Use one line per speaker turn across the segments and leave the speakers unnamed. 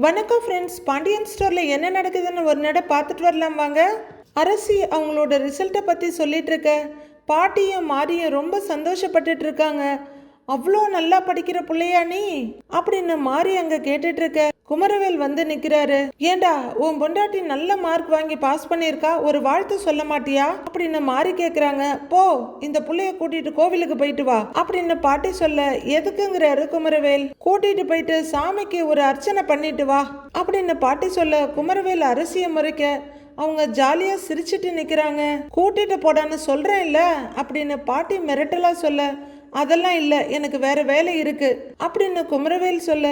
வணக்கம் ஃப்ரெண்ட்ஸ், பாண்டியன் ஸ்டோரில் என்ன நடக்குதுன்னு ஒரு நட பார்த்துட்டு வரலாம் வாங்க. அரசி அவங்களோட ரிசல்ட்டை பற்றி சொல்லிட்டு இருக்க பாட்டியும் மாரியும் ரொம்ப சந்தோஷப்பட்டுட்டு இருக்காங்க. அவ்வளோ நல்லா படிக்கிற பிள்ளையா நீ அப்படின்னு மாரி அங்கே கேட்டுட்டு இருக்க குமரவேல் வந்து நிற்கிறாரு. ஏண்டா உன் பொண்டாட்டி நல்ல மார்க் வாங்கி பாஸ் பண்ணியிருக்கா, ஒரு வாழ்த்து சொல்ல மாட்டியா அப்படின்னு மாறி கேட்குறாங்க. போ, இந்த புள்ளைய கூட்டிட்டு கோவிலுக்கு போயிட்டு வா அப்படின்னு பாட்டி சொல்ல, எதுக்குங்கிறாரு குமரவேல். கூட்டிட்டு போயிட்டு சாமிக்கு ஒரு அர்ச்சனை பண்ணிட்டு வா அப்படின்னு பாட்டி சொல்ல, குமரவேல் அரசியை முறைக்க அவங்க ஜாலியா சிரிச்சிட்டு நிக்கிறாங்க. கூட்டிட்டு போடான்னு சொல்றேன் இல்ல அப்படின்னு பாட்டி மிரட்டலா சொல்ல, அதெல்லாம் இல்லை, எனக்கு வேற வேலை இருக்கு அப்படின்னு குமரவேல் சொல்ல,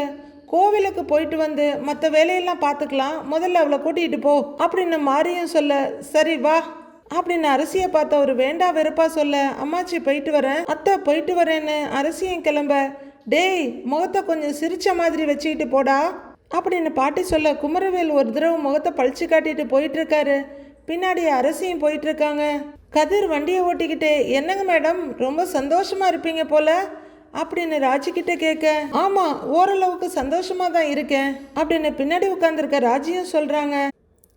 கோவிலுக்கு போயிட்டு வந்து மற்ற வேலையெல்லாம் பார்த்துக்கலாம், முதல்ல அவளை கூட்டிகிட்டு போ அப்படின்னு மாரியும் சொல்ல, சரி வா அப்படின்னு அரசியை பார்த்த ஒரு வேண்டா வெறுப்பா சொல்ல, அம்மாச்சி போயிட்டு வரேன், அத்தை போயிட்டு வரேன்னு அரசியும் கிளம்ப, டேய் முகத்தை கொஞ்சம் சிரிச்ச மாதிரி வச்சுக்கிட்டு போடா அப்படின்னு பாட்டி சொல்ல, குமரவேல் ஒரு தடவை முகத்தை பழிச்சு காட்டிட்டு போயிட்டு இருக்காரு. பின்னாடி அரசியும் போயிட்டு இருக்காங்க. கதிர் வண்டியை ஓட்டிக்கிட்டே, என்னங்க மேடம் ரொம்ப சந்தோஷமா இருப்பீங்க போல அப்படின்னு ராஜிக்கிட்ட கேட்க, ஆமா ஓரளவுக்கு சந்தோஷமா தான் இருக்கேன் அப்படின்னு பின்னாடி உட்காந்துருக்க ராஜியும் சொல்றாங்க.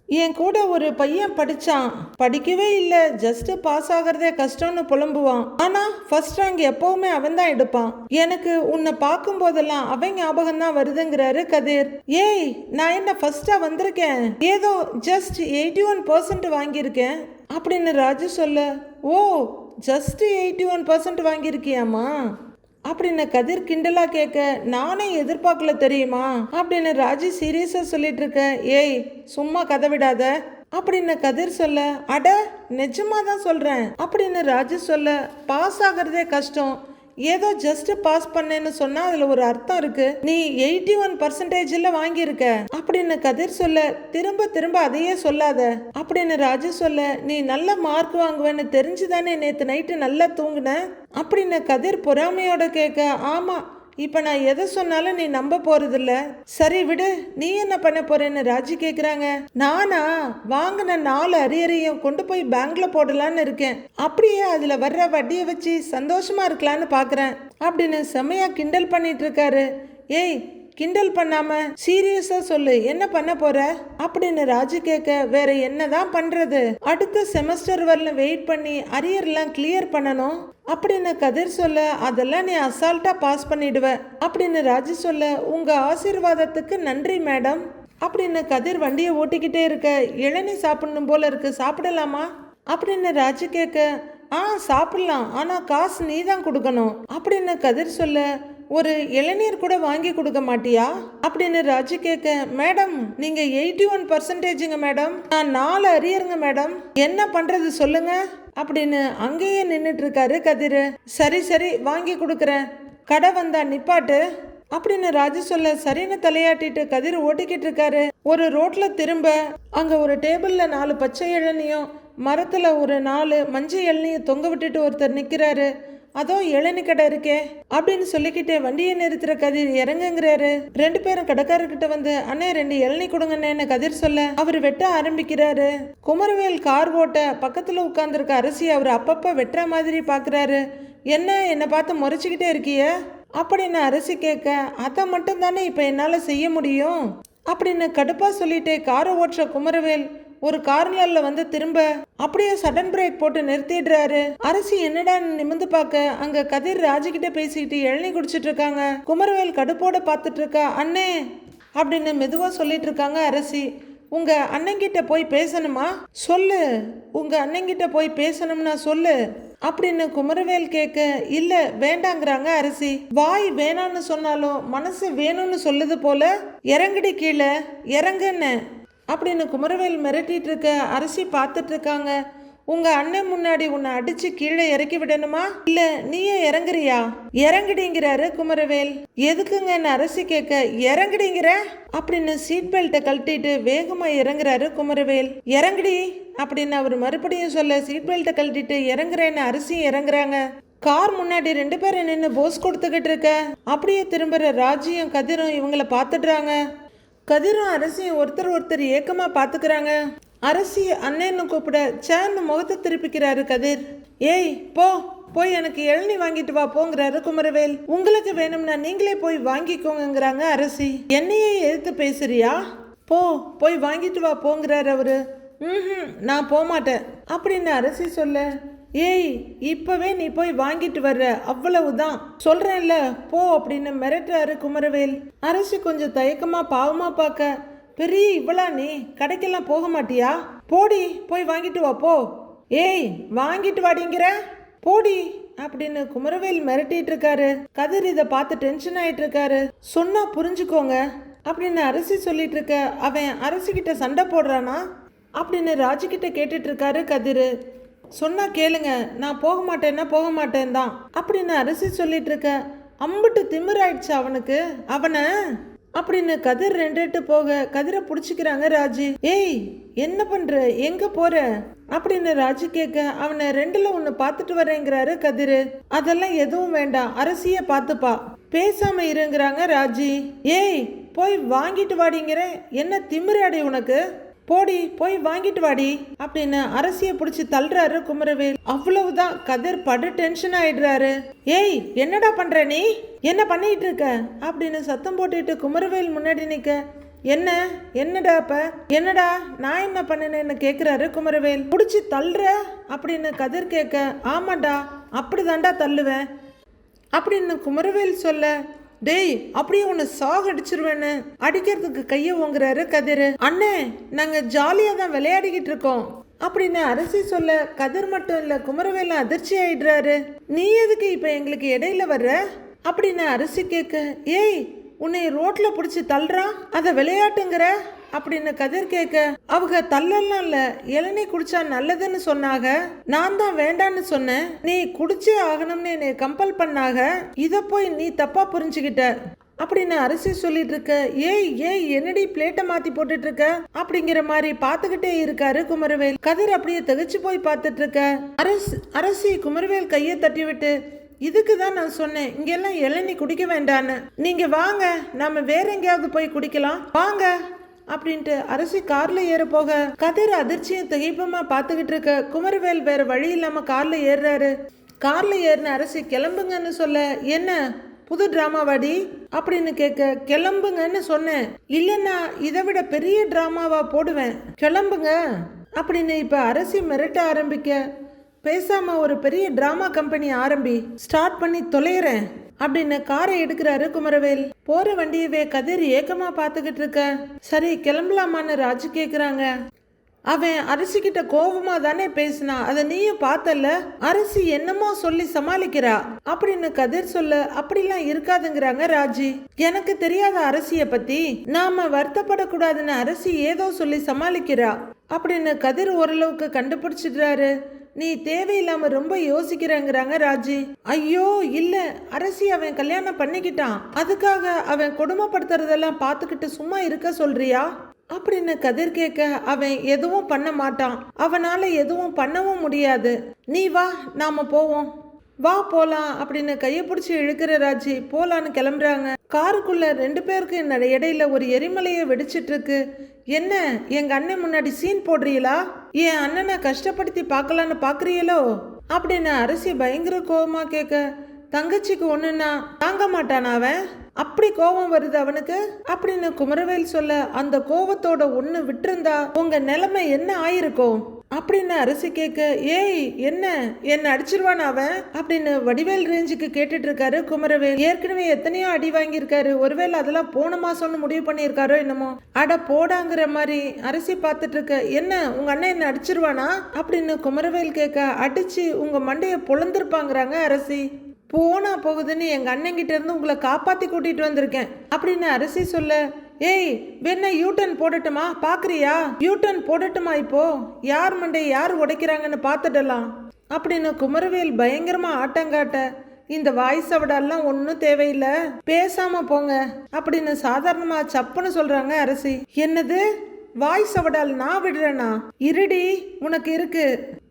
என் கூட ஒரு பையன் படிச்சான், படிக்கவே இல்லை, ஜஸ்ட் பாஸ் ஆகிறதே கஷ்டம்னு புலம்புவான். ஆனா ஃபர்ஸ்ட் ரேங்க் எப்பவுமே அவன் தான் எடுப்பான். எனக்கு உன்னை பார்க்கும் போதெல்லாம் அவன் ஞாபகம் தான் வருதுங்கிறாரு கதிர். ஏய், நான் என்ன ஃபர்ஸ்டா வந்திருக்கேன், ஏதோ ஜஸ்ட் 81% வாங்கியிருக்கேன் அப்படின்னு ராஜு சொல்ல, ஓ ஜஸ்ட் 81% வாங்கியிருக்கியாமா அப்படின்னு கதிர் கிண்டலா கேட்க, நானே எதிர்பார்க்கல தெரியுமா அப்படின்னு ராஜு சீரியஸா சொல்லிட்டு இருக்க. ஏய் சும்மா கதை விடாத அப்படின்னு கதிர் சொல்ல, அட நிஜமா தான் சொல்றேன் அப்படின்னு ராஜு சொல்ல, பாஸ் ஆகிறதே கஷ்டம், ஏதோ ஜஸ்ட் பாஸ் பண்ணேன்னு சொன்னா அதுல ஒரு அர்த்தம் இருக்கு, நீ 81% வாங்கியிருக்க அப்படின்னு கதிர் சொல்ல, திரும்ப திரும்ப அதையே சொல்லாத அப்படின்னு ராஜு சொல்ல, நீ நல்ல மார்க் வாங்குவேன்னு தெரிஞ்சுதானே நேத்து நைட்டு நல்லா தூங்குன அப்படின்னு கதிர் பொறாமையோட கேட்க, ஆமா இப்ப நான் எதை சொன்னாலும் நீ நம்ப போறதில்ல, சரி விடு, நீ என்ன பண்ண போறேன்னு ராஜி கேக்குறாங்க. நானா வாங்கின 4 அரியரையும் கொண்டு போய் பேங்க்ல போடலான்னு இருக்கேன், அப்படியே அதுல வர்ற வட்டியை வச்சு சந்தோஷமா இருக்கலான்னு பாக்குறேன் அப்படின்னு செமையா கிண்டல் பண்ணிட்டு இருக்காரு. ஏய் கிண்டல் பண்ணாம சீரியஸா சொல்லு, என்ன பண்ண போற அப்படின்னு ராஜு கேட்க, வேற என்னதான் பண்றது, அடுத்த செமஸ்டர் வரல வெயிட் பண்ணி அரியர்லாம் கிளியர் பண்ணணும் அப்படின்னு கதிர் சொல்ல, அதெல்லாம் நீ அசால்ட்டா பாஸ் பண்ணிடுவ அப்படின்னு ராஜு சொல்ல, உங்க ஆசீர்வாதத்துக்கு நன்றி மேடம் அப்படின்னு கதிர் வண்டியை ஓட்டிக்கிட்டே இருக்க, இளநீ சாப்பிடணும் போல இருக்கு, சாப்பிடலாமா அப்படின்னு ராஜு கேட்க, சாப்பிடலாம், ஆனா காசு நீ தான் கொடுக்கணும் அப்படின்னு கதிர் சொல்ல, ஒரு இளநீர் கூட வாங்கி கொடுக்க மாட்டியா அப்படின்னு ராஜு கேட்க, மேடம் நீங்க 81%ங்க மேடம், நான் 4 அரியருங்க மேடம், என்ன பண்றது சொல்லுங்க அப்படின்னு அங்கேயே நின்றுட்டு இருக்காரு கதிர். சரி சரி வாங்கி கொடுக்குறேன், கடை வந்தா நிப்பாட்டு அப்படின்னு ராஜு சொல்ல, சரின்னு தலையாட்டிட்டு கதிர் ஓட்டிக்கிட்டு இருக்காரு. ஒரு ரோட்ல திரும்ப அங்க ஒரு டேபிள்ல 4 பச்சை இளநியும் மரத்துல ஒரு 4 மஞ்சள் இளநியும் தொங்க விட்டுட்டு ஒருத்தர் நிக்கிறாரு. அதோ இளநி கடை இருக்கே அப்படின்னு சொல்லிக்கிட்டே வண்டியை நிறுத்துற கதிர் இறங்குங்கிறாரு. 2 பேரும் கடைக்காரர்கிட்ட வந்து, அண்ணே 2 இளநி கொடுங்கண்ணேன்னு கதிர் சொல்ல, அவர் வெட்ட ஆரம்பிக்கிறாரு. குமரவேல் கார் ஓட்ட பக்கத்துல உட்கார்ந்துருக்க அரசி அவர் அப்பப்ப வெட்டுற மாதிரி பாக்குறாரு. என்னை பார்த்து முறைச்சிக்கிட்டே இருக்கிய அப்படின்னு அரசி கேட்க, அதை மட்டும் தானே இப்ப என்னால செய்ய முடியும் அப்படின்னு கடுப்பா சொல்லிட்டே காரை ஓட்டுற குமரவேல் ஒரு கார்னர்ல வந்து திரும்ப அப்படியே சடன் பிரேக் போட்டு நிறுத்திடுறாரு. அரசி என்னடா நிமிந்து பார்க்க அங்க கதிர் ராஜுகிட்ட பேசிக்கிட்டு இளநீ குடிச்சிட்டு இருக்காங்க. குமரவேல் கடுப்போட பார்த்துட்டு இருக்கா. அண்ணே அப்படின்னு மெதுவா சொல்லிட்டு இருக்காங்க அரசி. உங்க அண்ணங்கிட்ட போய் பேசணுமா சொல்லு, உங்க அண்ணங்கிட்ட போய் பேசணும்னா சொல்லு அப்படின்னு குமரவேல் கேட்க, இல்ல வேண்டாங்கிறாங்க அரசி. வாய் வேணான்னு சொன்னாலும் மனசு வேணும்னு சொல்லுது போல, இறங்குடி கீழே இறங்குன்னு அப்படின்னு குமரவேல் மிரட்டிட்டு இருக்க அரசி பார்த்துட்டு இருக்காங்க. உங்க அண்ணன் முன்னாடி உன்னை அடிச்சு கீழே இறக்கி விடணுமா இல்ல நீயே இறங்குறியா, இறங்குடிங்கிறாரு குமரவேல். எதுக்குங்கன்னு அரசி கேட்க, இறங்குடிங்கிற அப்படின்னு சீட் பெல்ட்டை கழட்டிட்டு வேகமா இறங்குறாரு குமரவேல். இறங்குடி அப்படின்னு அவர் மறுபடியும் சொல்ல, சீட் பெல்ட்டை கழட்டிட்டு இறங்குறேன்னு அரசியும் இறங்குறாங்க. கார் முன்னாடி 2 பேரும் நின்று போஸ் கொடுத்துக்கிட்டு இருக்க அப்படியே திரும்புற ராஜியும் கதிரும் இவங்கள பார்த்துடுறாங்க. கதிரும் அரசியும் ஒருத்தர் ஏக்கமா பாத்துக்கிறாங்க. அரசி அண்ணன்னு கூப்பிட சேர்ந்து முகத்தை திருப்பிக்கிறாரு கதிர். ஏய் போ போய் எனக்கு இளநீ வாங்கிட்டு வா போங்கிறாரு குமரவேல். உங்களுக்கு வேணும்னா நீங்களே போய் வாங்கிக்கோங்கிறாங்க அரசி. என்னையே எதிர்த்து பேசுறியா? போய் வாங்கிட்டு வா போங்கிறாரு அவரு. நான் போகமாட்டேன் அப்படின்னு அரசி சொல்ல, ஏய் இப்பவே நீ போய் வாங்கிட்டு வர்ற, அவ்வளவுதான் சொல்றேன்ல போ அப்படின்னு மிரட்டுறாரு குமரவேல். அரசி கொஞ்சம் தயக்கமா பாவமா பார்க்க, பெரிய இவ்வளா நீ கடைக்கெல்லாம் போக மாட்டியா? போடி போய் வாங்கிட்டு வா போ. ஏய் வாங்கிட்டு வாடிங்கிற, போடி அப்படின்னு குமரவேல் மிரட்டிட்டு இருக்காரு. கதிர் இதை பார்த்து டென்ஷன் ஆயிட்டு இருக்காரு. சொன்னா புரிஞ்சுக்கோங்க அப்படின்னு அரசி சொல்லிட்டு இருக்க, அவன் அரசிக்கிட்ட சண்டை போடுறானா அப்படின்னு ராஜுக்கிட்ட கேட்டுட்டு இருக்காரு கதிர். சொன்னா கேளுங்க, நான் போக மாட்டேன்னா போக மாட்டேன் தான் அப்படின்னு அரசி சொல்லிட்டு இருக்க. அம்புட்டு திமிராயிடுச்சு அவனுக்கு அவனை அப்படின்னு கதிர் ரெண்டுட்டு போக கதிரை பிடிச்சிக்கிறாங்க ராஜி. ஏய் என்ன பண்ற, எங்க போற அப்படின்னு ராஜி கேட்க, அவனை ரெண்டுல ஒண்ணு பார்த்துட்டு வரேங்கிறாரு கதிர். அதெல்லாம் எதுவும் வேண்டாம், அரசிய பார்த்துப்பா, பேசாம இருங்கிறாங்க ராஜி. ஏய் போய் வாங்கிட்டு வாடிங்கிற, என்ன திமிராடி உனக்கு, போடி போய் வாங்கிட்டு வாடி அப்படின்னு அரசியை பிடிச்சி தள்ளுறாரு குமரவேல். அவ்வளவுதான், கதிர் படு டென்ஷன் ஆயிடுறாரு. ஏய் என்னடா பண்ற நீ, என்ன பண்ணிட்டு இருக்க அப்படின்னு சத்தம் போட்டுட்டு குமரவேல் முன்னாடி நிக்க. என்னடா அப்ப என்னடா நான் என்ன பண்ணேன்னு கேக்குறாரு குமரவேல். பிடிச்சி தள்ளுற அப்படின்னு கதிர் கேட்க, ஆமாடா அப்படிதான்டா தள்ளுவேன் அப்படின்னு குமரவேல் சொல்ல, டேய் அப்படியே உன்னை சாகடிச்சிருவேன்னு அடிக்கிறதுக்கு கைய ஓங்குறாரு கதிர். அண்ணே நாங்க ஜாலியா தான் விளையாடிக்கிட்டு இருக்கோம் அப்படின்னு அரசி சொல்ல, கதிர் மட்டும் இல்ல குமரவேல அதிர்ச்சி ஆயிடுறாரு. நீ எதுக்கு இப்ப எங்களுக்கு இடையில வர்ற அப்படின்னு அரசி கேட்க, ஏய் உன்னை ரோட்ல பிடிச்சி தள்ளுறான், அத விளையாட்டுங்கிற அப்படின்னு கதிர் கேட்க, அவங்க தள்ளலாம் இல்ல, இளநீ குடிச்சா நல்லதுன்னு சொன்னாங்க, நான் தான் வேண்டான்னு சொன்னேன், நீ குடிச்சே ஆகணும்னு என்னை கம்பல் பண்ணாக, இத போய் நீ தப்பா புரிஞ்சுக்கிட்ட அப்படின்னு அரசி சொல்லிட்டு இருக்க. ஏய் என்னடி பிளேட்டை மாத்தி போட்டுட்டு இருக்க அப்படிங்கிற மாதிரி பாத்துக்கிட்டே இருக்காரு குமரவேல். கதிர் அப்படியே திகச்சு போய் பார்த்துட்டு இருக்க. அரசி குமரவேல் கையை தட்டி விட்டு, இதுக்கு தான் நான் சொன்னேன் இங்கெல்லாம் இளநீ குடிக்க வேண்டான்னு, நீங்க வாங்க நாம வேற எங்கேயாவது போய் குடிக்கலாம் வாங்க அப்படின்ட்டு அரசி கார்ல ஏற போக கதிர் அதிர்ச்சியும் திகைப்பமா பார்த்துக்கிட்டு இருக்க. குமரவேல் வேற வழி இல்லாம கார்ல ஏறுறாரு. கார்ல ஏறின அரசி கிளம்புங்கன்னு சொல்ல, என்ன புது டிராமாவாடி அப்படின்னு கேட்க, கிளம்புங்கன்னு சொன்னேன், இல்லைன்னா இதை விட பெரிய டிராமாவா போடுவேன், கிளம்புங்க அப்படின்னு இப்ப அரசி மிரட்ட ஆரம்பிக்க, பேசாம ஒரு பெரிய டிராமா கம்பெனி ஆரம்பி, ஸ்டார்ட் பண்ணி தொலைறேன் அப்படின்னு காரை எடுக்கிறாரு குமரவேல். போற வண்டியவே கதிர் ஏக்கமா பார்த்துக்கிட்டு இருக்க. சரி கிளம்பலாமான்னு ராஜு கேக்குறாங்க. அவன் அரசிக்கிட்ட கோபமா தானே பேசினா, அதை நீயும் பார்த்தல, அரசி என்னமோ சொல்லி சமாளிக்கிறா அப்படின்னு கதிர் சொல்ல, அப்படிலாம் இருக்காதுங்கிறாங்க ராஜி. எனக்கு தெரியாத அரசிய பத்தி நாம வருத்தப்படக்கூடாதுன்னு அரசி ஏதோ சொல்லி சமாளிக்கிறா அப்படின்னு கதிர் ஓரளவுக்கு கண்டுபிடிச்சிடுறாரு. நீ தேவையில்லாம ரொம்ப யோசிக்கிறேங்கிறாங்க ராஜி. ஐயோ இல்ல, அரசி அவன் கல்யாணம் பண்ணிக்கிட்டான், அதுக்காக அவன் கொடுமைப்படுத்துறதெல்லாம் பார்த்துக்கிட்டு சும்மா இருக்க சொல்றியா அப்படின்னு கதிர் கேட்க, அவன் எதுவும் பண்ண மாட்டான், அவனால எதுவும் பண்ணவும் முடியாது, நீ வா நாம போவோம், வா போலாம் அப்படின்னு கையை பிடிச்சி இழுக்கிற ராஜி. போலான்னு கிளம்புறாங்க. காருக்குள்ள ரெண்டு பேருக்கு இடையில ஒரு எரிமலையை வெடிச்சிட்டு இருக்கு. என்ன எங்க அண்ணன் முன்னாடி சீன் போடுறீங்களா, என் அண்ணனை கஷ்டப்படுத்தி பார்க்கலான்னு பாக்குறீங்களோ அப்படின்னு அரசி பயங்கர கோபமா கேட்க, தங்கச்சிக்கு ஒண்ணுன்னா தாங்க மாட்டானா அவன், அப்படி கோபம் வருது அவனுக்கு அப்படின்னு குமரவேல் சொல்ல, அந்த கோபத்தோட ஒண்ணு விட்டுருந்தா உங்க நிலைமை என்ன ஆயிருக்கும் அப்படின்னு அரசி கேட்க, ஏய் என்ன அடிச்சிருவான் அவன் அப்படின்னு வடிவேல் ரேஞ்சுக்கு கேட்டுட்டு இருக்காரு குமரவேல். ஏற்கனவே எத்தனையோ அடி வாங்கியிருக்காரு, ஒருவேளை அதெல்லாம் போன மாசம்னு முடிவு பண்ணியிருக்காரோ என்னமோ. அட போடாங்கிற மாதிரி அரசி பார்த்துட்டு இருக்க. என்ன உங்க அண்ணன் என்ன அடிச்சிருவானா அப்படின்னு குமரவேல் கேட்க, அடிச்சு உங்க மண்டைய பொழந்திருப்பாங்கிறாங்க அரசி. போனா போகுதுன்னு எங்க அண்ணன் கிட்ட இருந்து உங்களை காப்பாத்தி கூட்டிட்டு வந்திருக்கேன் அப்படின்னு அரசி சொல்ல, ஏய் வேணா யூட்டன் போடட்டுமா பாக்குறியா, யூட்டன் போடட்டுமா, இப்போ யார் மண்டை யார் உடைக்கிறாங்கன்னு பார்த்துடலாம் அப்படின்னு குமரவேல் பயங்கரமா ஆட்டங்காட்ட, இந்த வாய்ஸ் அவடெல்லாம் ஒன்றும் தேவையில்லை, பேசாம போங்க அப்படின்னு சாதாரணமா சப்புன்னு சொல்றாங்க அரசி. என்னது வாய்ஸ் அவடால் நான் விடுறேனா, இருடி உனக்கு இருக்கு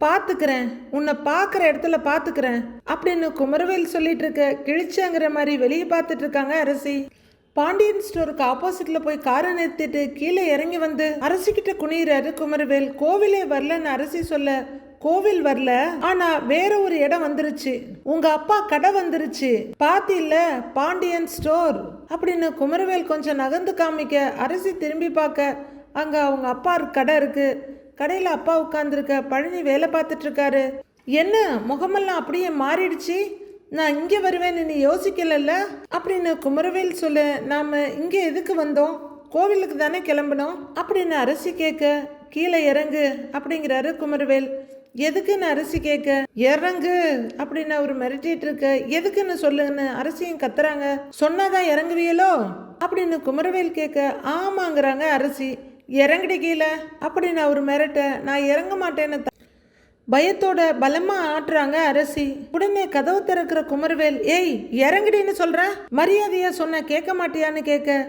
பாத்துக்கிறேன், உன்னை பாக்குற இடத்துல பாத்துக்கிறேன் அப்படின்னு குமரவேல் சொல்லிட்டு இருக்க. கிழிச்சாங்கிற மாதிரி வெளியே பார்த்துட்டு இருக்காங்க அரசி. பாண்டியன் ஸ்டோருக்கு ஆப்போசிட்ல போய் காரை நிறுத்திட்டு கீழே இறங்கி வந்து அரசிக்கிட்ட குனிறாரு குமரவேல். கோவிலே வரலன்னு அரசி சொல்ல, கோவில் வரல, ஆனா வேற ஒரு இடம் வந்துருச்சு. உங்க அப்பா கடை வந்துருச்சு, பாத்தில பாண்டியன் ஸ்டோர் அப்படின்னு குமரவேல் கொஞ்சம் நகர்ந்து காமிக்க அரசி திரும்பி பார்க்க அங்க அவங்க அப்பா கடை இருக்கு. கடையில அப்பா உட்கார்ந்துருக்க, பழனி வேலை பார்த்துட்டு இருக்காரு. என்ன முகமெல்லாம் அப்படியே மாறிடுச்சு, நான் இங்க வருவேன்னு நீ யோசிக்கலல்ல அப்படின்னு குமரவேல் சொல்ல, நாம இங்க எதுக்கு வந்தோம், கோவிலுக்கு தானே கிளம்பணும் அப்படின்னு அரசி கேட்க, கீழே இறங்கு அப்படிங்கிறாரு குமரவேல். எதுக்குன்னு அரசி கேட்க, இறங்கு அப்படின்னு அவரு மிரட்டிட்டு இருக்க, எதுக்குன்னு சொல்லுன்னு அரசியும் கத்துறாங்க. சொன்னாதான் இறங்குவியலோ அப்படின்னு குமரவேல் கேட்க, ஆமாங்கிறாங்க அரசி. இறங்குடி கீழே அப்படின்னு அவர் மிரட்ட, நான் இறங்க மாட்டேன்னு பயத்தோட பலமா ஆட்டுறாங்க அரசி. உடனே கதவு திறக்கிற குமரவேல், ஏய் இறங்குடின்னு சொல்றேன், மரியாதையா சொன்ன கேட்க மாட்டியான்னு கேட்க,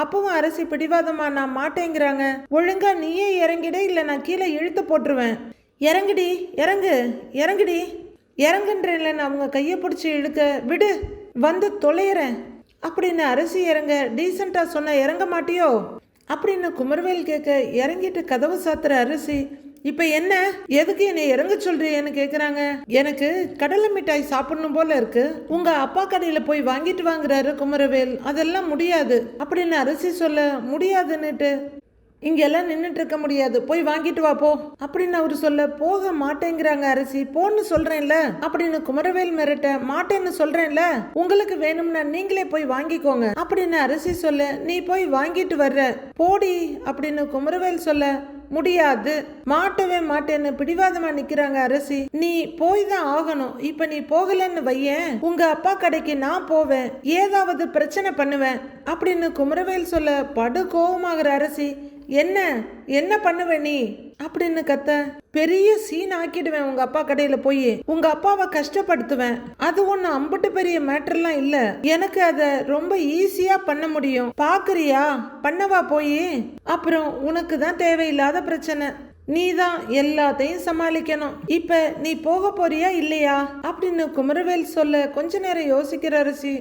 அப்பவும் அரசி பிடிவாதமா நான் மாட்டேங்கிறாங்க. ஒழுங்கா நீயே இறங்கிட, இல்ல நான் கீழே இழுத்து போட்டுருவேன். இறங்குடி, இறங்கு, இறங்குடி, இறங்குன்றேன்ல, நான் அவங்க கையை பிடிச்சி இழுக்க, விடு வந்து தொலைகிறேன் அப்படின்னு அரசி இறங்க, டீசெண்டா சொன்ன இறங்க மாட்டியோ அப்படின்னு குமரவேல் கேட்க, இறங்கிட்டு கதவு சாத்துற அரசி. இப்ப என்ன, எதுக்கு என்னை இறங்க சொல்றியன்னு கேக்குறாங்க. எனக்கு கடலை மிட்டாய் சாப்பிடணும் போல இருக்கு, உங்க அப்பா கடையில போய் வாங்கிட்டு வாங்குறாரு குமரவேல். அதெல்லாம் முடியாது அப்படின்னு அரசி சொல்ல, முடியாதுன்னுட்டு இங்கெல்லாம் நின்றுட்டு இருக்க முடியாது, போய் வாங்கிட்டு வா போ அப்படின்னு அவரு சொல்ல, போக மாட்டேங்கிறாங்க அரசி. போன்னு சொல்றேன்ல அப்படின்னு குமரவேல் மிரட்ட, மாட்டேன்னு சொல்றேன்ல, உங்களுக்கு வேணும்னா நீங்களே போய் வாங்கிக்கோங்க அப்படின்னு அரசி சொல்ல, நீ போய் வாங்கிட்டு வர்ற போடி அப்படின்னு குமரவேல் சொல்ல, முடியாது, மாட்டவே மாட்டேன்னு பிடிவாதமா நிக்கிறாங்க அரசி. நீ போய் தான் ஆகணும், இப்ப நீ போகலன்னு வையேன், உங்க அப்பா கடைக்கு நான் போவேன், ஏதாவது பிரச்சனை பண்ணுவேன் அப்படின்னு குமரவேல் சொல்ல, படு கோபமாகிற அரசி, என்ன என்ன பண்ணுவ நீ அப்படின்னு கத்த, பெரிய சீன் ஆக்கிடுவேன், உங்க அப்பா கடையில போய் உங்க அப்பாவை கஷ்டப்படுத்துவேன். அது ஒண்ணு அம்புட்டு பெரிய மேட்டர்லாம் இல்ல, எனக்கு அத ரொம்ப ஈஸியா பண்ண முடியும், பாக்குறியா, பண்ணவா போய், அப்புறம் உனக்கு தான் தேவையில்லாத பிரச்சனை, நீ தான் எல்லாத்தையும் சமாளிக்கணும். இப்ப நீ போக போறியா இல்லையா அப்படின்னு குமரவேல் சொல்ல, கொஞ்ச நேரம் யோசிக்கிற அரசி,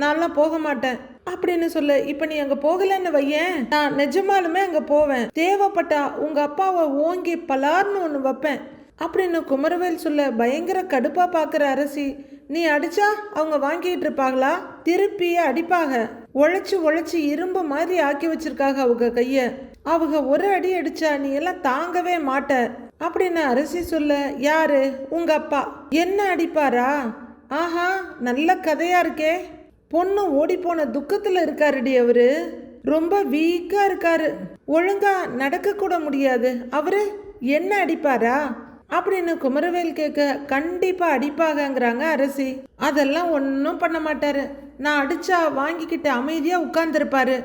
நான்லாம் போக மாட்டேன் அப்படின்னு சொல்ல, இப்ப நீ அங்க போகலன்னு வையேன், நான் நிஜமாலுமே அங்க போவேன், தேவைப்பட்டா உங்க அப்பாவை ஓங்கி பலார்னு ஒண்ணு வைப்பேன் அப்படின்னு குமரவேல் சொல்ல, பயங்கர கடுப்பா பாக்குற அரசி, நீ அடிச்சா அவங்க வாங்கிட்டு இருப்பாங்களா, திருப்பி அடிப்பாக, உழைச்சு உழைச்சு இரும்பு மாதிரி ஆக்கி வச்சிருக்காங்க அவங்க கைய, அவங்க ஒரு அடி அடிச்சா நீ எல்லாம் தாங்கவே மாட்ட அப்படின்னு அரசி சொல்ல, யாரு உங்க அப்பா என்ன அடிப்பாரா, ஆஹா நல்ல கதையா இருக்கே, பொண்ணு ஓடி போன துக்கத்துல இருக்காருடி, அவரு ரொம்ப வீக்கா இருக்காரு, ஒழுங்கா நடக்க கூட முடியாது, அவரு என்ன அடிப்பாரா அப்படின்னு குமரவேல் கேட்க, கண்டிப்பா அடிப்பாகங்கிறாங்க அரசி. அதெல்லாம் ஒன்னும் பண்ண மாட்டாரு, நான் அடிச்சா வாங்கிக்கிட்டு அமைதியா உட்கார்ந்துருப்பாரு,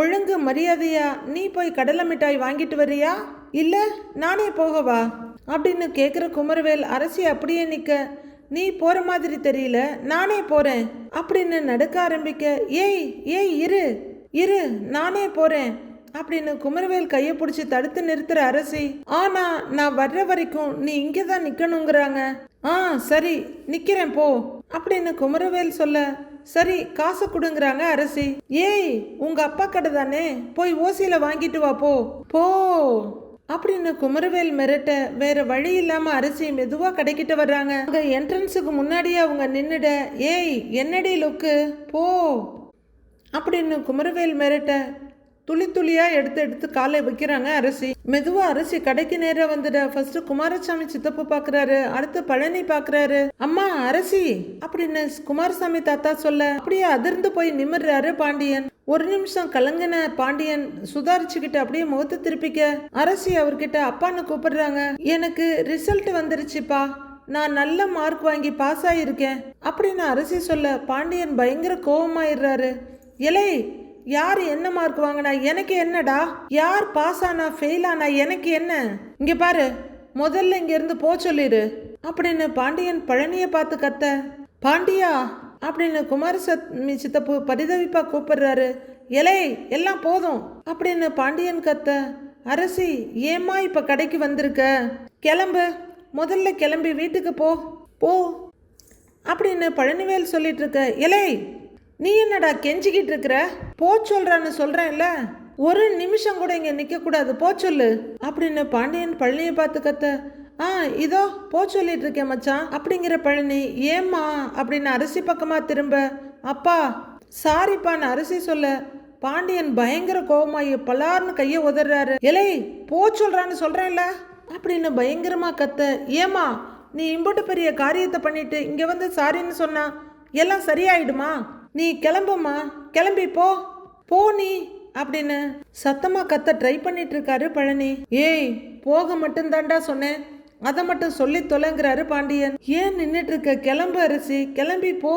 ஒழுங்கு மரியாதையா நீ போய் கடலை மிட்டாய் வாங்கிட்டு வரியா இல்ல நானே போகவா அப்படின்னு கேக்குற குமரவேல் அரசி அப்படியே நிக்க, நீ போற மாதிரி தெரியல, நானே போறேன் அப்படின்னு நடக்க ஆரம்பிக்க, ஏய் ஏய் இரு இரு நானே போறேன் அப்படின்னு குமரவேல் கையை பிடிச்சி தடுத்து நிறுத்துற அரசி. ஆனா நான் வர்ற வரைக்கும் நீ இங்கதான் நிக்கணுங்கிறாங்க. சரி நிக்கிறேன் போ அப்படின்னு குமரவேல் சொல்ல, சரி காசை கொடுங்கிறாங்க அரசி. ஏய் உங்க அப்பா கடை தானே, போய் ஓசியில வாங்கிட்டு வா போ போ அப்படின்னு குமரவேல் மிரட்ட, வேற வழி இல்லாம அரசி மெதுவா கடைக்கிட்டு வர்றாங்க. அங்க என்ட்ரன்ஸுக்கு முன்னாடியே அவங்க நின்னுட, ஏய் என்னடி லுக்கு போ அப்படின்னு குமரவேல் மிரட்ட, துளி துளியா எடுத்து எடுத்து காலை வைக்கிறாங்க அரசி. மெதுவா அரசி கடைக்கு நேரம் வந்துட, ஃபர்ஸ்ட் குமாரசாமி சித்தப்பு பாக்குறாரு, அடுத்து பழனி பாக்குறாரு. அம்மா அரசி அப்படின்னு குமாரசாமி தாத்தா சொல்ல, அப்படியே அதிர்ந்து போய் நிமிர்றாரு பாண்டியன். ஒரு நிமிஷம் கலங்கின பாண்டியன் சுதாரிச்சுக்கிட்டு அப்படியே முகத்தை திருப்பிக்க, அரசி அவர்கிட்ட அப்பான்னு கூப்பிடுறாங்க. எனக்கு ரிசல்ட் வந்துருச்சுப்பா, நான் நல்ல மார்க் வாங்கி பாஸ் ஆயிருக்கேன் அப்படின்னு அரசி சொல்ல, பாண்டியன் பயங்கர கோபமாயிடுறாரு. இலை யார் என்ன மார்க் வாங்கினா எனக்கு என்னடா, யார் பாஸ் ஆனா ஃபெயில் ஆனா எனக்கு என்ன, இங்க பாரு முதல்ல இங்க இருந்து போ சொல்லிரு அப்படின்னு பாண்டியன் பழனிய பார்த்து கத்த, பாண்டியா அப்படின்னு குமாரசாமி சித்தப்பு பரிதவிப்பா கூப்பிடுறாரு. இலை எல்லாம் போதும் அப்படின்னு பாண்டியன் கத்த, அரசி ஏமா இப்ப கடைக்கு வந்திருக்க, கிளம்பு, முதல்ல கிளம்பி வீட்டுக்கு போ போ அப்படின்னு பழனிவேல் சொல்லிட்டு இருக்க. இலை நீ என்னடா கெஞ்சிக்கிட்டு இருக்கிற, போ சொல்றான்னு சொல்றேன்ல, ஒரு நிமிஷம் கூட இங்க நிக்க கூடாது, போ சொல்லு அப்படின்னு பாண்டியன் பழனியை பார்த்து கத்த, இதோ போ சொல்லிட்டு இருக்கேன் மச்சான் அப்படிங்கிற பழனி. ஏம்மா அப்படின்னு அரசி பக்கமா திரும்ப, அப்பா சாரிப்பான்னு அரசி சொல்ல பாண்டியன் பயங்கர கோவமாயி பலார்னு கையை உதறாரு. இலை போ சொல்றான்னு சொல்றேன்ல அப்படின்னு பயங்கரமா கத்த. ஏமா நீ இம்புட்டு பெரிய காரியத்தை பண்ணிட்டு இங்க வந்து சாரின்னு சொன்னா எல்லாம் சரியாயிடுமா? நீ கிளம்புமா, கிளம்பி போ போ நீ அப்படின்னு சத்தமா கத்த ட்ரை பண்ணிட்டு இருக்காரு பழனி. ஏய் போக மட்டும்தான்டா சொன்னேன், அதை மட்டும் சொல்லி தொலைங்கிறாரு பாண்டியன். ஏன் நின்றுட்டு இருக்க, கிளம்பு அரசி, கிளம்பி போ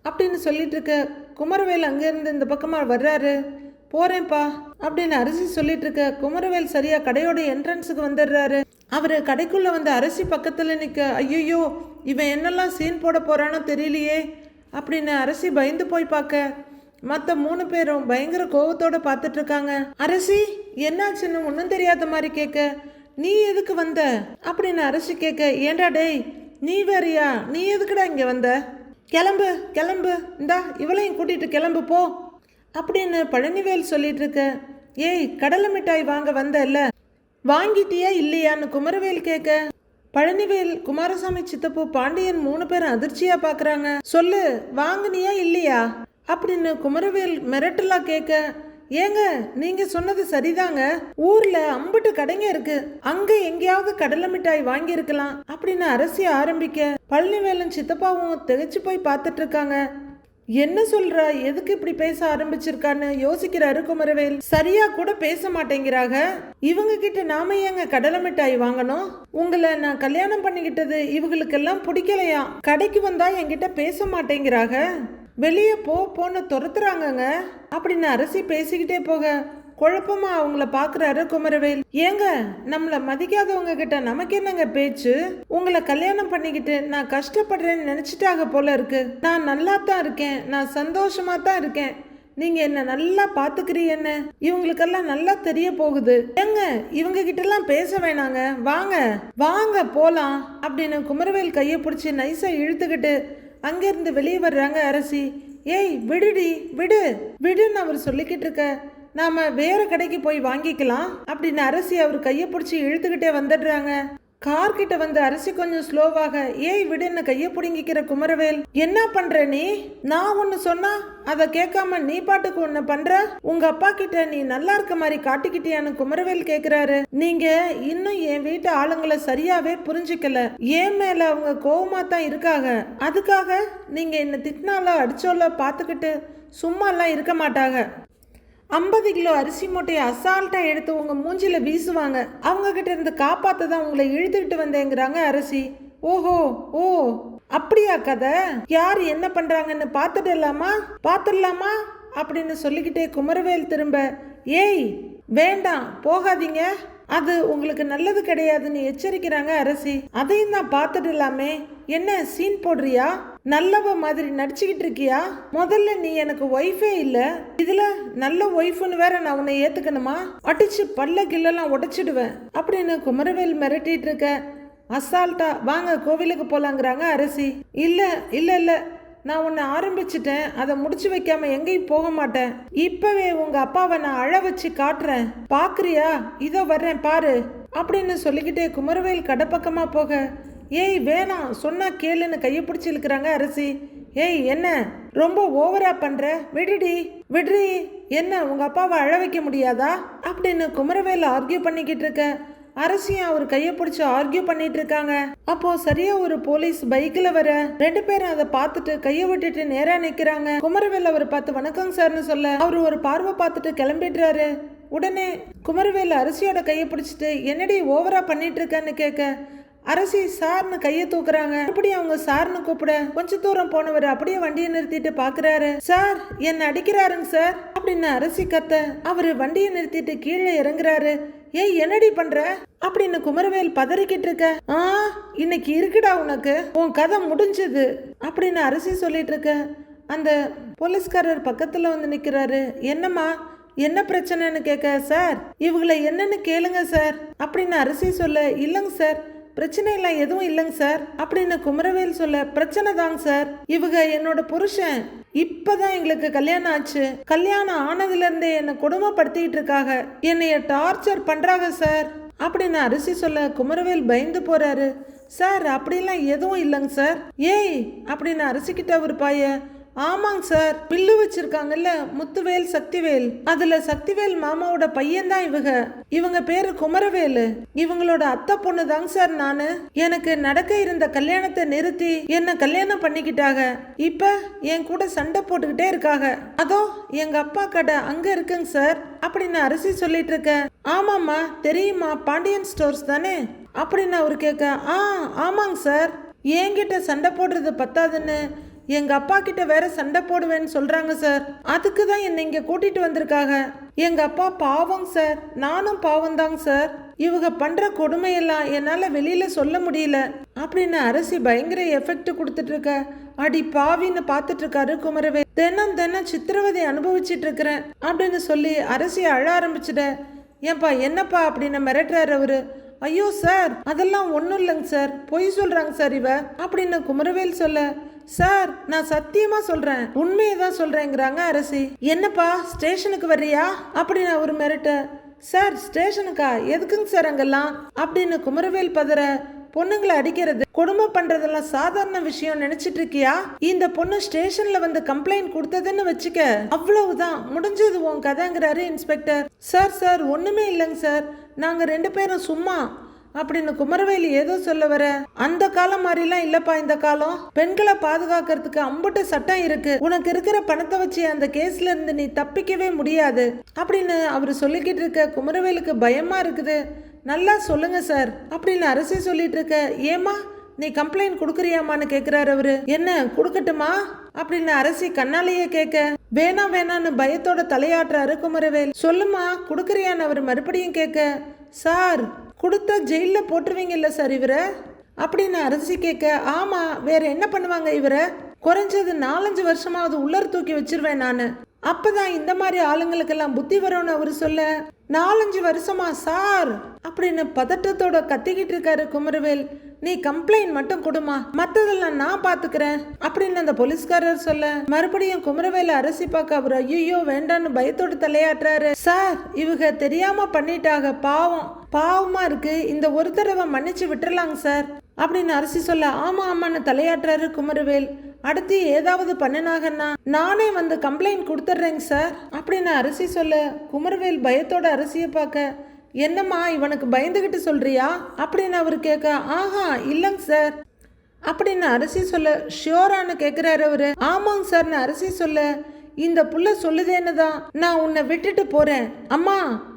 அப்படின்னு சொல்லிட்டு இருக்க குமரவேல் அங்கிருந்து இந்த பக்கமா வர்றாரு. போறேன்ப்பா அப்படின்னு அரசி சொல்லிட்டு இருக்க குமரவேல் சரியா கடையோட என்ட்ரன்ஸுக்கு வந்துடுறாரு. அவரு கடைக்குள்ள வந்து அரசி பக்கத்துல நிக்க, ஐயோ இவன் என்னெல்லாம் சீன் போட போறானோ தெரியலையே அப்படின்னு அரசி பயந்து போய் பார்க்க மற்ற 3 பேரும் பயங்கர கோவத்தோட பார்த்துட்டு இருக்காங்க. அரசி என்னாச்சுன்னு ஒன்றும் தெரியாத மாதிரி கேட்க, நீ எதுக்கு வந்த அப்படின்னு அரசி கேட்க, ஏண்டா டேய் நீ வேறியா, நீ எதுக்குடா இங்க வந்த, கிளம்பு கிளம்பு, இந்தா இவளையும் கூட்டிட்டு கிளம்பு போ அப்படின்னு பழனிவேல் சொல்லிட்டு இருக்க. ஏய் கடலை மிட்டாய் வாங்க வந்தல்ல, வாங்கிட்டியா இல்லையான்னு குமரவேல் கேட்க, பழனிவேல், குமாரசாமி சித்தப்பு, பாண்டியன் 3 பேரும் அதிர்ச்சியா பாக்குறாங்க. சொல்லு வாங்கினியா இல்லையா அப்படின்னு குமரவேல் மிரட்டலா கேட்க, ஏங்க நீங்க சொன்னது சரிதாங்க, ஊர்ல அம்புட்டு கடைங்க இருக்கு, அங்க எங்கேயாவது கடலை மிட்டாய் வாங்கி இருக்கலாம் அப்படின்னு அரசி ஆரம்பிக்க பழனிவேலும் சித்தப்பாவும் திகைச்சு போய் பார்த்துட்டு இருக்காங்க. என்ன சொல்ற, எதுக்கு இப்படி பேச ஆரம்பிச்சிருக்கான்னு யோசிக்கிறாரு குமரவேல். சரியா கூட பேச மாட்டேங்கிறாங்க, இவங்க கிட்ட நாம ஏங்க கடலை மிட்டாய் வாங்கணும், உங்களை நான் கல்யாணம் பண்ணிக்கிட்டது இவங்களுக்கெல்லாம் பிடிக்கலையா, கடைக்கு வந்தா என்கிட்ட பேச மாட்டேங்கிறாங்க, வெளியே போன்னு துரத்துறாங்கங்க அப்படின்னு அரசி பேசிக்கிட்டே போக குழப்பமா அவங்கள பாக்குறாரு குமரவேல். ஏங்க நம்மள மதிக்காதவங்க கிட்ட நமக்கு என்னங்க பேச்சு, உங்களை கல்யாணம் பண்ணிக்கிட்டு நான் கஷ்டப்படுறேன்னு நினைச்சிட்டாக போல இருக்கு, நான் நல்லா தான் இருக்கேன், நான் சந்தோஷமா தான் இருக்கேன், நீங்க என்ன நல்லா பாத்துக்கிறீங்க, இவங்களுக்கெல்லாம் நல்லா தெரிய போகுது, ஏங்க இவங்க கிட்ட எல்லாம் பேச வேணாங்க, வாங்க வாங்க போலாம் அப்படின்னு குமரவேல் கையை பிடிச்சி நைஸா இழுத்துக்கிட்டு அங்கிருந்து வெளியே வர்றாங்க அரசி. ஏய் விடுடி விடு விடுன்னு அவர் சொல்லிக்கிட்டு இருக்க, நாம வேற கடைக்கு போய் வாங்கிக்கலாம் அப்படின்னு அரசி அவர் கையை பிடிச்சி இழுத்துக்கிட்டே வந்துடுறாங்க. கார் கிட்ட வந்து அரசி கொஞ்சம் ஸ்லோவாக, ஏய் விடுன்னு கையை பிடுங்கிக்கிற குமரவேல், என்ன பண்ற நீ, நான் ஒன்னு சொன்னா அதை கேட்காம நீ பாட்டுக்கு ஒன்னு பண்ற, உங்க அப்பா கிட்ட நீ நல்லா இருக்க மாதிரி காட்டிக்கிட்டியான்னு குமரவேல் கேக்குறாரு. நீங்க இன்னும் என் வீட்டு ஆளுங்களை சரியாவே புரிஞ்சுக்கல, ஏன் மேல அவங்க கோவமா தான் இருக்காங்க, அதுக்காக நீங்க என்ன திட்டினாலோ அடிச்சோல பாத்துக்கிட்டு சும்மா எல்லாம் இருக்க மாட்டாங்க, 50 கிலோ அரிசி மூட்டையை அசால்ட்டா எடுத்து உங்க மூஞ்சில வீசுவாங்க, அவங்க கிட்ட இருந்து காப்பாத்த தான் உங்களை இழுத்துக்கிட்டு வந்தேங்கிறாங்க அரசி. ஓஹோ ஓ அப்படியா கதை, யார் என்ன பண்றாங்கன்னு பாத்துடலாமா அப்படின்னு சொல்லிக்கிட்டே குமரவேல் திரும்ப, ஏய் வேண்டாம் போகாதீங்க, அது உங்களுக்கு நல்லது கிடையாதுன்னு எச்சரிக்கிறாங்க அரசி. அதையும் நான் பார்த்துடலாமே, என்ன சீன் போடுறியா, நல்லவ மாதிரி நடிச்சுக்கிட்டு இருக்கியா, முதல்ல நீ எனக்கு ஒய்ஃபே இல்ல, இதுல நல்ல ஒய்ஃப்னு வேற நான் உன்னை ஏத்துக்கணுமா, அடிச்சு பல்ல கில்லெல்லாம் உடைச்சிடுவேன் அப்படின்னு குமரவேல் மிரட்டிட்டு இருக்க. அசால்ட்டா வாங்க கோவிலுக்கு போலாங்கிறாங்க அரசி. இல்ல இல்ல இல்ல நான் உன்னை ஆரம்பிச்சிட்டேன், அதை முடிச்சு வைக்காம எங்கேயும் போக மாட்டேன், இப்பவே உங்க அப்பாவை நான் அழ வச்சு காட்டுறேன், பாக்குறியா, இதோ வர்றேன் பாரு அப்படின்னு சொல்லிக்கிட்டே குமரவேல் கடப்பக்கமா போக, ஏய் வேணாம் சொன்னா கேளுன்னு கையை பிடிச்சி இழுக்கிறாங்க அரசி. ஏய் என்ன ரொம்ப ஓவரா பண்ற, விடுடி என்ன உங்க அப்பாவை அழ வைக்க முடியாதா அப்படின்னு குமரவேல் ஆர்கியூ பண்ணிக்கிட்டு இருக்க. அரசியும் அவர் கையை பிடிச்சு ஆர்கியூ பண்ணிட்டு இருக்காங்க. அப்போ சரியா ஒரு போலீஸ் பைக்ல வர 2 பேரும் அதை பார்த்துட்டு கையை விட்டுட்டு நேரா நிக்கிறாங்க. குமரவேல் அவர் பார்த்து வணக்கம் சார்னு சொல்ல அவரு ஒரு பார்வை பார்த்துட்டு கிளம்பிடுறாரு. உடனே குமரவேல் அரசியோட கையை பிடிச்சிட்டு என்னடி ஓவரா பண்ணிட்டு இருக்கன்னு கேட்க அரசி சார்னு கையை தூக்குறாங்க. அப்படியே அவங்க சார்னு கூப்பிட கொஞ்ச தூரம் போனவர் அப்படியே வண்டியை நிறுத்திட்டு பாக்குறாரு. சார் என்ன அடிக்கிறாருங்க சார் அப்படின்னு அரசி கத்த அவரு வண்டியை நிறுத்திட்டு கீழே இறங்குறாரு. ஏய் என்னடி பண்ற அப்படின்னு குமரவேல் பதறிக்கிட்டு இருக்க. இன்னைக்கு இருக்குடா உனக்கு, உன் கதை முடிஞ்சது அப்படின்னு அரசி சொல்லிட்டு இருக்க. அந்த போலீஸ்காரர் பக்கத்துல வந்து நிக்கிறாரு. என்னம்மா என்ன பிரச்சனைன்னு கேட்க, சார் இவங்களை என்னன்னு கேளுங்க சார் அப்படின்னு அரசி சொல்ல, இல்லைங்க சார் பிரச்சனை எல்லாம் எதுவும் இல்லைங்க சார் அப்படின்னு குமரவேல் சொல்ல, பிரச்சனை தாங்க சார், இவங்க என்னோட புருஷன், இப்பதான் எங்களுக்கு கல்யாணம் ஆச்சு, கல்யாணம் ஆனதுல இருந்தே என்னை கொடுமைப்படுத்திட்டு இருக்காங்க, என்னைய டார்ச்சர் பண்றாங்க சார் அப்படின்னு அரசி சொல்ல குமரவேல் பயந்து போறாரு. சார் அப்படிலாம் எதுவும் இல்லைங்க சார். ஏய் அப்படின்னு அரசிக்கிட்ட ஒரு பாய. ஆமாங்க சார், பில்லு வச்சிருக்காங்கல்ல முத்துவேல் சக்திவேல், அதுல சக்திவேல் மாமாவோட பையன் தான் இவங்க பேரு குமரவேலு. இவங்களோட அத்தை பொண்ணு தாங்க சார் நானு. எனக்கு நடக்க இருந்த கல்யாணத்தை நிறுத்தி என்ன கல்யாணம் பண்ணிக்கிட்டாங்க. இப்ப என் கூட சண்டை போட்டுக்கிட்டே இருக்காங்க. அதோ எங்க அப்பா கடை அங்க இருக்குங்க சார் அப்படின்னு அரசி சொல்லிட்டு இருக்க. ஆமாம்மா தெரியுமா, பாண்டியன் ஸ்டோர்ஸ் தானே அப்படின்னு அவரு கேட்க. ஆமாங்க சார், என்கிட்ட சண்டை போடுறது பத்தாதுன்னு எங்க அப்பா கிட்ட வேற சண்டை போடுவேன்னு சொல்றாங்க சார். அதுக்கு தான் என்னை இங்க கூட்டிட்டு வந்திருக்காங்க. எங்க அப்பா பாவம் சார், நானும் பாவம் தாங்க சார். இவங்க பண்ற கொடுமையெல்லாம் என்னால வெளியில சொல்ல முடியல அப்படின்னு அரசி பயங்கர எஃபெக்ட் கொடுத்துட்டு இருக்க. அடி பாவின்னு பார்த்துட்டு இருக்காரு குமரவேல். தினம் சித்திரவதை அனுபவிச்சுட்டு இருக்கிறேன் அப்படின்னு சொல்லி அரசி அழ ஆரம்பிச்சுட. ஏன்பா என்னப்பா அப்படின்னு மிரட்டுறாரு அவரு. ஐயோ சார் அதெல்லாம் ஒன்றும் இல்லைங்க சார், பொய் சொல்றாங்க சார் இவ அப்படின்னு குமரவேல் சொல்ல. சார் நான் சத்தியமா சொல்றேன், உண்மையை தான் சொல்றேங்கிறாங்க அரசி. என்னப்பா ஸ்டேஷனுக்கு வர்றியா அப்படின்னு அவர் மிரட்ட. சார் ஸ்டேஷனுக்கா, எதுக்குங்க சார் அங்கெல்லாம் அப்படின்னு குமரவேல் பதற. பொண்ணுங்களை அடிக்கிறது கொடுமை பண்றதெல்லாம் சாதாரண விஷயம் நினைச்சிட்டு இருக்கியா? இந்த பொண்ணு ஸ்டேஷன்ல வந்து கம்ப்ளைண்ட் கொடுத்ததுன்னு வச்சுக்க, அவ்வளவுதான் முடிஞ்சது உன் கதைங்கிறாரு இன்ஸ்பெக்டர். சார் ஒண்ணுமே இல்லைங்க சார், நாங்க 2 பேரும் சும்மா அப்படின்னு குமரவேலி ஏதோ சொல்ல வர. அந்த காலம் மாதிரிலாம் இல்லப்பா இந்த காலம். பெண்களை பாதுகாக்கிறதுக்கு அம்புட்டு சட்டம் இருக்கு. உனக்கு இருக்கிற பணத்தை வச்சு அந்த கேஸ்ல இருந்து நீ தப்பிக்கவே முடியாது அப்படின்னு அவரு சொல்லிக்கிட்டு இருக்க. குமரவேலுக்கு பயமா இருக்குது. நல்லா சொல்லுங்க சார் அப்படின்னு அரசி சொல்லிட்டு இருக்க. ஏமா நீ கம்ப்ளைண்ட் கொடுக்குறியாமான்னு கேட்கிறாரு அவரு. என்ன கொடுக்கட்டுமா அப்படின்னு அரசி கண்ணாலேயே கேட்க. வேணான்னு பயத்தோட தலையாட்டுறாரு குமரவேல். சொல்லுமா கொடுக்குறியான்னு அவர் மறுபடியும் கேட்க. சார் கொடுத்தா ஜெயில போட்டுருவீங்கல்ல சார் இவரை அப்படின்னு அரசி கேட்க. ஆமா வேற என்ன பண்ணுவாங்க இவரை, குறைஞ்சது 4-5 வருஷமாவது உள்ளர் தூக்கி வச்சிருவேன் நானு. அப்பதான் இந்த மாதிரி ஆளுங்களுக்கெல்லாம் புத்தி வரும்னு அவரு சொல்ல. 4-5 வருஷமா சார் அப்படின்னு பதட்டத்தோட கத்திக்கிட்டு இருக்காரு குமரவேல். நீ கம்ப்ளைண்ட் மட்டும் கொடுமா, மற்றதெல்லாம் நான் பாத்துக்கிறேன் அப்படின்னு அந்த போலீஸ்காரர் சொல்ல. மறுபடியும் குமரவேல அரசி பார்க்க அவர் ஐயோ வேண்டான்னு பயத்தோடு தலையாட்டுறாரு. சார் இவங்க தெரியாம பண்ணிட்டாங்க, பாவமா இருக்கு, இந்த ஒரு தடவை மன்னிச்சு விட்டுறலாங்க சார் அப்படின்னு அரசி சொல்ல. ஆமான்னு தலையாட்டுறாரு குமரவேல். அடுத்து ஏதாவது பண்ணினாங்கன்னா நானே வந்து கம்ப்ளைண்ட் கொடுத்துட்றேங்க சார் அப்படின்னு அரசி சொல்ல. குமரவேல் பயத்தோட அரசியை பார்க்க. என்னம்மா இவனுக்கு பயந்துகிட்டு சொல்றியா அப்படின்னு அவரு கேட்க. ஆஹா இல்லைங்க சார் அப்படின்னு அரசி சொல்ல. ஷியோரான்னு கேட்குறாரு அவரு. ஆமாங்க சார்னு அரசி சொல்ல. இந்த புள்ள சொல்லுதேன்னு தான் நான் உன்னை விட்டுட்டு போறேன். அம்மா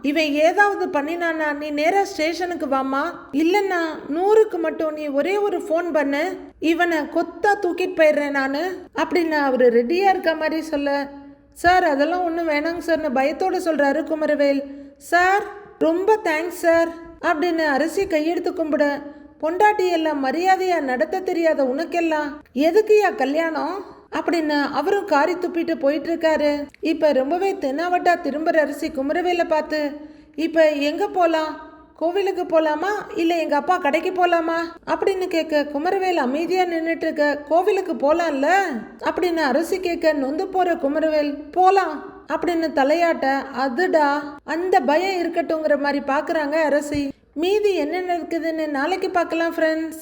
இவன் ஏதாவது பண்ணினானா நீ நேரா ஸ்டேஷனுக்கு வாமா, இல்லைன்னா 100க்கு மட்டும் நீ ஒரே ஒரு ஃபோன் பண்ணு, இவனை கொத்தா தூக்கிட்டு போயிடுறேன் நானு அப்படின்னு அவரு ரெடியா இருக்க மாதிரி சொல்ல. சார் அதெல்லாம் ஒன்றும் வேணாங்க சார்னு பயத்தோட சொல்றாரு குமரவேல். சார் ரொம்ப தேங்க்ஸ் சார் அப்படின்னு அரசி கையெடுத்து கும்பிட. பொண்டாட்டி எல்லாம் மரியாதையா நடத்த தெரியாத உனக்கெல்லாம் எதுக்குயா கல்யாணம் அப்படின்னு அவரும் காரி துப்பிட்டு போயிட்டு இருக்காரு. இப்ப ரொம்பவே தென்னாவட்டா திரும்புற அரசி குமரவேலை பார்த்து, இப்ப எங்க போலாம், கோவிலுக்கு போலாமா இல்ல எங்க அப்பா கடைக்கு போலாமா அப்படின்னு கேட்க. குமரவேல் அமைதியா நின்றுட்டு இருக்க. கோவிலுக்கு போலாம்ல அப்படின்னு அரசி கேட்க. நொந்து போற குமரவேல் போலாம் அப்படின்னு தலையாட்ட. அதுடா அந்த பயம் இருக்கட்டும்ங்கிற மாதிரி பாக்குறாங்க அரசி. மீதி என்ன நடக்குதுன்னு நாளைக்கு பார்க்கலாம் ஃப்ரெண்ட்ஸ்.